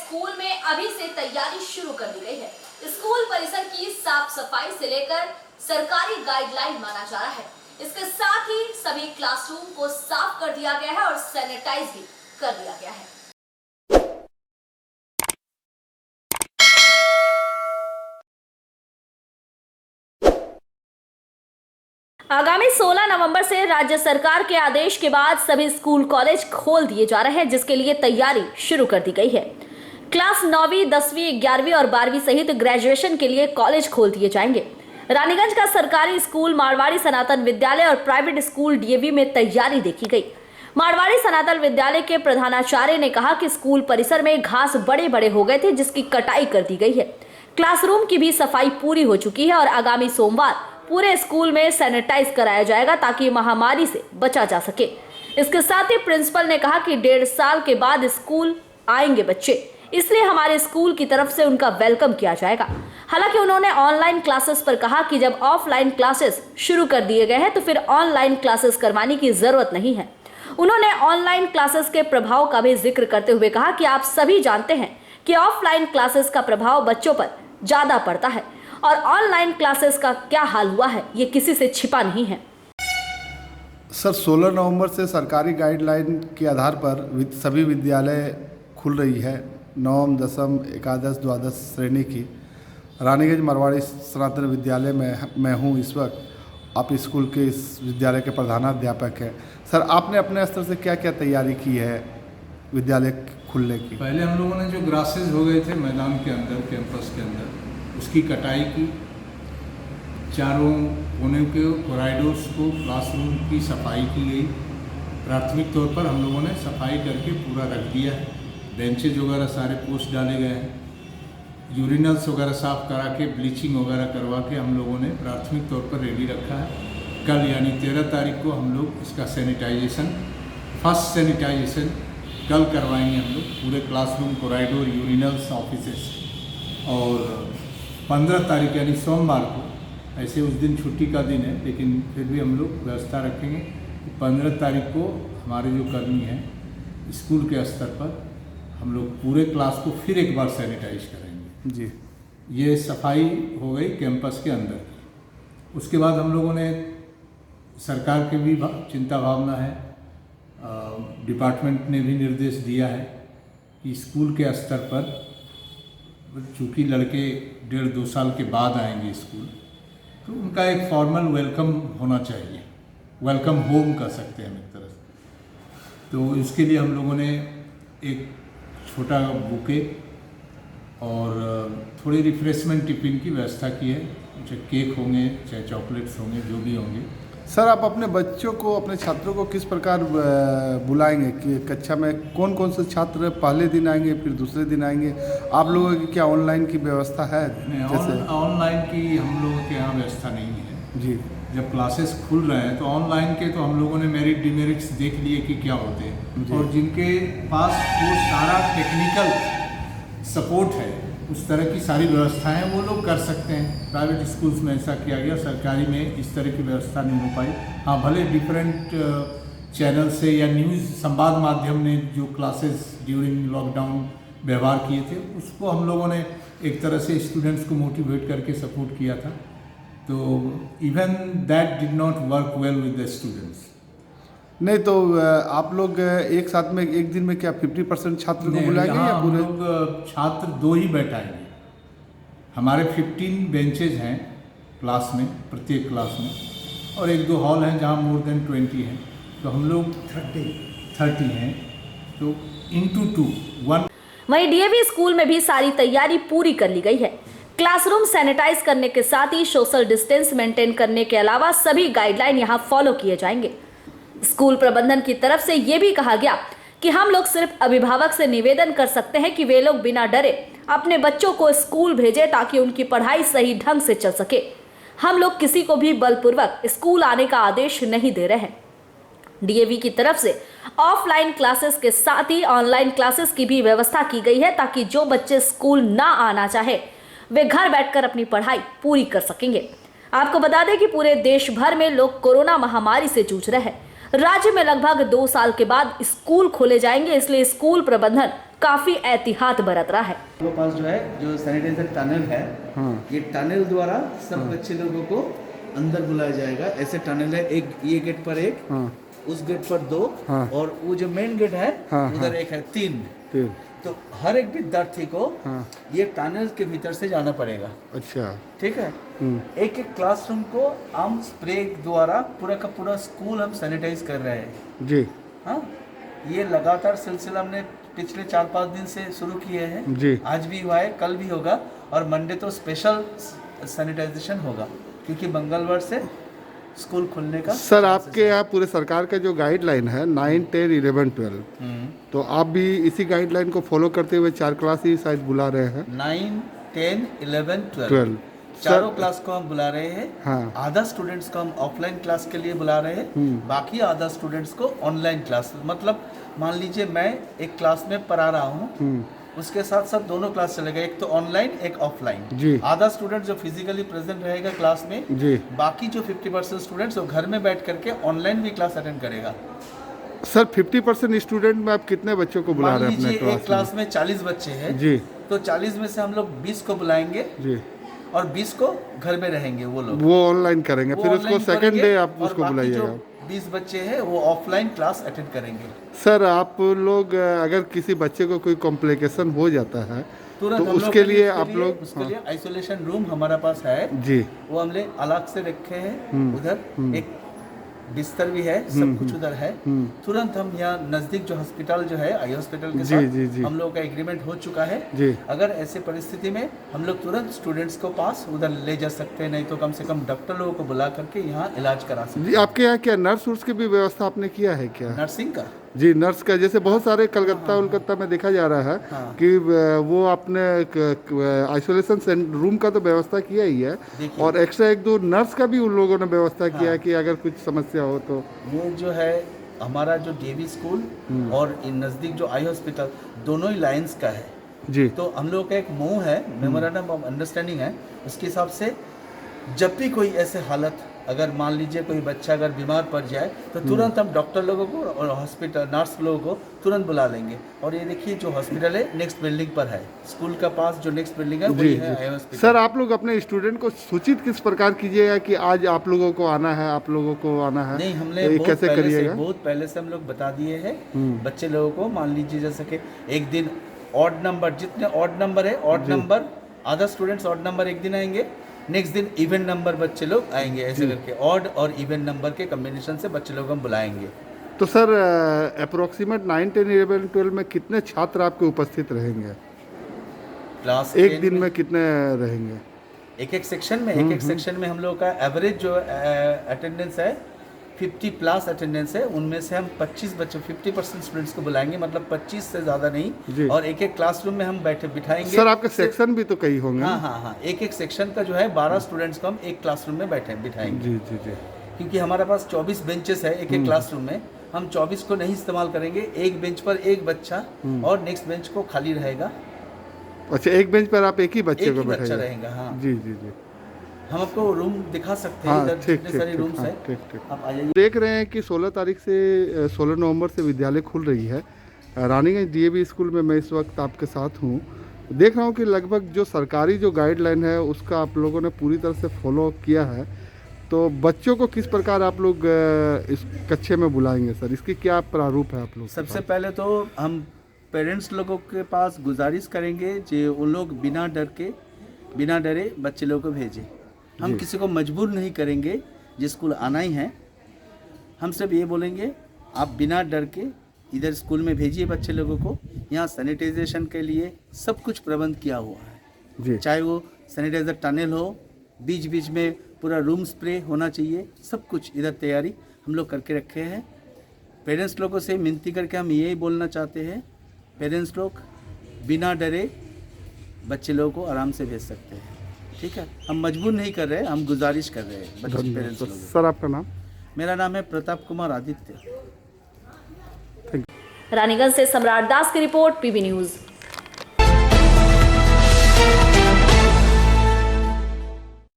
School में अभी से तैयारी शुरू कर दी गई है। स्कूल परिसर की साफ सफाई से लेकर सरकारी गाइडलाइन माना जा रहा है। इसके साथ ही सभी क्लासरूम को साफ कर दिया गया है और सैनिटाइज भी कर दिया गया है। आगामी 16 नवंबर से राज्य सरकार के आदेश के बाद सभी स्कूल कॉलेज खोल दिए जा रहे हैं, जिसके लिए तैयारी शुरू कर दी गई है। क्लास 9वीं, 10वीं, 11वीं और 12वीं सहित ग्रेजुएशन के लिए कॉलेज खोल दिए जाएंगे। रानीगंज का सरकारी स्कूल, मारवाड़ी सनातन विद्यालय और प्राइवेट स्कूल डीएवी में तैयारी देखी गई। मारवाड़ी सनातन विद्यालय के प्रधानाचार्य ने कहा कि स्कूल परिसर में घास बड़े बड़े हो गए थे, जिसकी कटाई कर दी गई है। क्लासरूम की भी सफाई पूरी हो चुकी है और आगामी सोमवार पूरे स्कूल में सैनिटाइज कराया जाएगा ताकि महामारी से बचा जा सके। इसके साथ ही प्रिंसिपल ने कहा कि 1.5 साल के बाद स्कूल आएंगे बच्चे, इसलिए हमारे स्कूल की तरफ से उनका वेलकम किया जाएगा। हालांकि उन्होंने ऑनलाइन क्लासेस पर कहा कि जब ऑफलाइन क्लासेस शुरू कर दिए गए हैं तो फिर ऑनलाइन क्लासेस करवाने की जरूरत नहीं है। उन्होंने ऑनलाइन क्लासेस के प्रभाव का भी जिक्र करते हुए कहा कि आप सभी जानते हैं कि ऑफलाइन क्लासेस का प्रभाव बच्चों पर ज्यादा पड़ता है और ऑनलाइन क्लासेस का क्या हाल हुआ है ये किसी से छिपा नहीं है। सर, 16 नवंबर से सरकारी गाइडलाइन के आधार पर सभी विद्यालय खुल रही है। नवम, दसम, एकादश, द्वादश श्रेणी की रानीगंज मारवाड़ी सनातन विद्यालय में मैं हूँ इस वक्त। आप स्कूल के इस विद्यालय के प्रधानाध्यापक हैं। सर, आपने अपने स्तर से क्या क्या तैयारी की है विद्यालय खुलने की? पहले हम लोगों ने जो ग्रासेस हो गए थे मैदान के अंदर, कैंपस के अंदर, उसकी कटाई की। चारों कोने के कॉरिडोर्स को, क्लासरूम की सफाई की गई। प्राथमिक तौर पर हम लोगों ने सफाई करके पूरा रख दिया है। बेंचेज वगैरह सारे पोस्ट डाले गए हैं। यूरिनल्स वगैरह साफ करा के, ब्लीचिंग वगैरह करवा के हम लोगों ने प्राथमिक तौर पर रेडी रखा है। कल यानी 13 तारीख को हम लोग इसका सैनिटाइजेशन, फर्स्ट सैनिटाइजेशन कल करवाएंगे हम लोग, पूरे क्लासरूम, कॉरिडोर, यूरिनल्स, ऑफिसेस। और 15 तारीख यानी सोमवार को, ऐसे उस दिन छुट्टी का दिन है लेकिन फिर भी हम लोग व्यवस्था रखेंगे कि 15 तारीख को हमारे जो कर्मी हैं स्कूल के स्तर पर हम लोग पूरे क्लास को फिर एक बार सैनिटाइज करेंगे। जी, ये सफाई हो गई कैंपस के अंदर की। उसके बाद हम लोगों ने, सरकार की भी चिंता भावना है, डिपार्टमेंट ने भी निर्देश दिया है कि स्कूल के स्तर पर, चूँकि लड़के 1.5-2 साल के बाद आएंगे स्कूल, तो उनका एक फॉर्मल वेलकम होना चाहिए। वेलकम होम कर सकते हैं हम एक तरह से। तो इसके लिए हम लोगों ने एक छोटा बुके और थोड़ी रिफ्रेशमेंट टिफिन की व्यवस्था की है। चाहे केक होंगे, चाहे चॉकलेट्स होंगे, जो भी होंगे। सर, आप अपने बच्चों को, अपने छात्रों को किस प्रकार बुलाएंगे कि कक्षा में कौन कौन से छात्र पहले दिन आएंगे, फिर दूसरे दिन आएंगे? आप लोगों की क्या ऑनलाइन की व्यवस्था है? जैसे ऑनलाइन की हम लोगों के यहाँ व्यवस्था नहीं है जी। जब क्लासेस खुल रहे हैं तो ऑनलाइन के तो हम लोगों ने मेरिट डिमेरिट्स देख लिए कि क्या होते हैं, और जिनके पास वो सारा टेक्निकल सपोर्ट है, उस तरह की सारी व्यवस्थाएं वो लोग कर सकते हैं। प्राइवेट स्कूल्स में ऐसा किया गया, सरकारी में इस तरह की व्यवस्था नहीं हो पाई। हाँ, भले डिफरेंट चैनल से या न्यूज़ संवाद माध्यम ने जो क्लासेस ड्यूरिंग लॉकडाउन व्यवहार किए थे, उसको हम लोगों ने एक तरह से स्टूडेंट्स को मोटिवेट करके सपोर्ट किया था। तो even that did not work well with the students. नहीं तो आप लोग एक साथ में एक दिन में क्या 50% छात्र को बुलाएंगे या पूरे? हम लोग छात्र 2 ही बैठाएंगे। हमारे 15 बेंचेज हैं क्लास में, प्रत्येक क्लास में, और 1-2 हॉल हैं जहां मोर देन 20 हैं। तो हम लोग 30 हैं, तो इंटू 2 1। वहीं डीएवी स्कूल में भी सारी तैयारी पूरी कर ली गई है। क्लासरूम सैनिटाइज करने के साथ ही सोशल डिस्टेंस मेंटेन करने के अलावा सभी गाइडलाइन यहां फॉलो किए जाएंगे। स्कूल प्रबंधन की तरफ से यह भी कहा गया कि हम लोग सिर्फ अभिभावक से निवेदन कर सकते हैं कि वे लोग बिना डरे अपने बच्चों को स्कूल भेजें ताकि उनकी पढ़ाई सही ढंग से चल सके। हम लोग किसी को भी बलपूर्वक स्कूल आने का आदेश नहीं दे रहे हैं। डीएवी की तरफ से ऑफलाइन क्लासेस के साथ ही ऑनलाइन क्लासेस की भी व्यवस्था की गई है ताकि जो बच्चे स्कूल ना आना चाहे वे घर बैठकर अपनी पढ़ाई पूरी कर सकेंगे। आपको बता दें कि पूरे देश भर में लोग कोरोना महामारी से जूझ रहे हैं। राज्य में लगभग 2 साल के बाद स्कूल खोले जाएंगे, इसलिए स्कूल प्रबंधन काफी एहतियात बरत रहा है। लोगों के पास जो है जो सैनिटाइजर टनल है, ये टनल द्वारा सब बच्चे लोगों को अंदर बुलाया जाएगा। ऐसे टनल है, एक ये गेट पर एक, उस गेट पर दो, और वो जो मेन गेट है उधर एक है, तीन। तो हर एक विद्यार्थी को ये टनल के भीतर से जाना पड़ेगा। अच्छा, ठीक है। एक एक क्लासरूम को हम स्प्रे द्वारा पूरा का पूरा स्कूल हम सैनिटाइज कर रहे हैं जी। हाँ, ये लगातार सिलसिला हमने पिछले 4-5 दिन से शुरू किए हैं जी। आज भी हुआ है, कल भी होगा, और मंडे तो स्पेशल सैनिटाइजेशन होगा क्योंकि मंगलवार से स्कूल खुलने का। सर, आपके यहाँ पूरे सरकार का जो गाइडलाइन है 9, 10, 11, 12, तो आप भी इसी गाइडलाइन को फॉलो करते हुए 4 क्लास ही शायद बुला रहे हैं। 9, 10, 11, 12 चारों क्लास को हम बुला रहे हैं। हाँ। आधा स्टूडेंट्स को हम ऑफलाइन क्लास के लिए बुला रहे हैं, बाकी आधा स्टूडेंट्स को ऑनलाइन क्लास। मतलब मान लीजिए मैं एक क्लास में पढ़ा रहा हूँ, उसके साथ साथ दोनों क्लास चलेगा, एक तो ऑनलाइन एक ऑफलाइन। जी। आधा स्टूडेंट जो फिजिकली प्रेजेंट रहेगा क्लास में जी। बाकी जो 50% स्टूडेंट्स वो घर में बैठ करके ऑनलाइन भी क्लास अटेंड करेगा। सर, 50% स्टूडेंट में आप कितने बच्चों को बुला मान रहे हैं लीजिए अपने एक क्लास में 40 बच्चे हैं जी। तो 40 में से हम लोग 20 को बुलाएंगे जी, और 20 को घर में रहेंगे वो लोग। वो ऑनलाइन करेंगे, वो फिर उसको ऑनलाइन सेकंड करेंगे डे आप और उसको बाकी बुलाइएगा। जो 20 बच्चे हैं वो ऑफलाइन क्लास अटेंड करेंगे। सर, आप लोग अगर किसी बच्चे को कोई कॉम्प्लिकेशन हो जाता है तुरंत तो हम लोग उसके लिए आप लोग उसके लिए आइसोलेशन रूम हमारे पास है जी। वो हमने अलग से रखे हैं। उधर एक बिस्तर भी है, सब कुछ उधर है। तुरंत हम यहाँ नजदीक जो हॉस्पिटल जो है आई हॉस्पिटल के साथ जी। हम लोग का एग्रीमेंट हो चुका है जी। अगर ऐसे परिस्थिति में हम लोग तुरंत स्टूडेंट्स को पास उधर ले जा सकते हैं, नहीं तो कम से कम डॉक्टर लोगों को बुला करके यहाँ इलाज करा सकते जी। आपके यहाँ क्या नर्स उर्स की भी व्यवस्था आपने किया है क्या? हैं। नर्सिंग का जी, नर्स का, जैसे बहुत सारे कलकत्ता में देखा जा रहा है कि वो आपने आइसोलेशन रूम का तो व्यवस्था किया ही है और एक्स्ट्रा 1-2 नर्स का भी उन लोगों ने व्यवस्था किया है कि अगर कुछ समस्या हो तो। ये जो है हमारा जो डीवी स्कूल और इन नज़दीक जो आई हॉस्पिटल दोनों ही लाइंस का है जी। तो हम लोग का एक मुंह है, मेमोरेंडम ऑफ अंडरस्टैंडिंग है, उसके हिसाब से जब भी कोई ऐसे हालत, अगर मान लीजिए कोई बच्चा अगर बीमार पड़ जाए तो तुरंत हम डॉक्टर लोगों को और हॉस्पिटल नर्स लोगों को तुरंत बुला लेंगे। और ये देखिए जो हॉस्पिटल है नेक्स्ट बिल्डिंग पर है, स्कूल का पास जो नेक्स्ट बिल्डिंग है वही है आई हॉस्पिटल। सर, आप लोग अपने स्टूडेंट को सूचित किस प्रकार कीजिएगा कि आज आप लोगों को आना है, आप लोगों को आना है? नहीं, हमने तो कैसे करिएगा? बहुत पहले से हम लोग बता दिए हैं बच्चे लोगों को। मान लीजिए जैसे कि एक दिन ऑड नंबर, जितने ऑड नंबर है ऑड नंबर, आधा स्टूडेंट्स ऑड नंबर एक दिन आएंगे, नेक्स्ट दिन इवन नंबर बच्चे लोग आएंगे, ऐसे करके ऑड और इवन नंबर के कॉम्बिनेशन से बच्चे लोग हम बुलाएंगे। तो सर, अप्रोक्सीमेट 9, 10, 11, 12 में कितने छात्र आपके उपस्थित रहेंगे? क्लास एक दिन में कितने रहेंगे? एक सेक्शन में एक सेक्शन में हम लोग का एवरेज जो अटेंडेंस है 50+ अटेंडेंस है, उनमें से हम 25 बच्चों 50% स्टूडेंट्स को बुलाएंगे, मतलब 25 से ज़्यादा नहीं। और एक क्लासरूम में हम बिठाएंगे। सर, आपके सेक्शन भी तो कई होंगे? हाँ, एक सेक्शन का जो है 12 स्टूडेंट्स को हम एक क्लासरूम में बिठाएंगे। जी। क्योंकि हमारे पास 24 बेंचेस है एक क्लासरूम में, हम 24 को नहीं इस्तेमाल करेंगे। एक बेंच पर एक बच्चा और नेक्स्ट बेंच को खाली रहेगा। अच्छा, एक बेंच पर आप एक ही बच्चे को बच्चा बैठाएंगे? रहेगा। हाँ जी। हम आपको रूम दिखा सकते हैं। हाँ, इधर ठीक, जितने सारे रूम्स हैं ठीक। आप आइए। देख रहे हैं कि 16 तारीख से 16 नवंबर से विद्यालय खुल रही है। रानीगंज डीएवी स्कूल में मैं इस वक्त आपके साथ हूँ। देख रहा हूँ कि लगभग जो सरकारी जो गाइडलाइन है उसका आप लोगों ने पूरी तरह से फॉलो किया है। तो बच्चों को किस प्रकार आप लोग इस कक्षे में बुलाएंगे सर? इसकी क्या प्रारूप है आप लोग? सबसे पहले तो हम पेरेंट्स लोगों के पास गुजारिश करेंगे कि उन लोग बिना डरे बच्चे लोगों को भेजें। हम किसी को मजबूर नहीं करेंगे, जिस स्कूल आना ही है। हम सिर्फ ये बोलेंगे आप बिना डर के इधर स्कूल में भेजिए बच्चे लोगों को। यहाँ सैनिटाइजेशन के लिए सब कुछ प्रबंध किया हुआ है जी। चाहे वो सैनिटाइजर टनल हो, बीच बीच में पूरा रूम स्प्रे होना चाहिए, सब कुछ इधर तैयारी हम लोग करके रखे हैं। पेरेंट्स लोगों से विनती करके हम यही बोलना चाहते हैं, पेरेंट्स लोग बिना डरे बच्चे लोगों को आराम से भेज सकते हैं। ठीक है, हम मजबूर नहीं कर रहे हैं, हम गुजारिश कर रहे हैं बच्चे पेरेंट्स लोगों को। सर, आपका नाम? मेरा नाम है प्रताप कुमार आदित्य। रानीगंज से सम्राट दास की रिपोर्ट, पीबी न्यूज।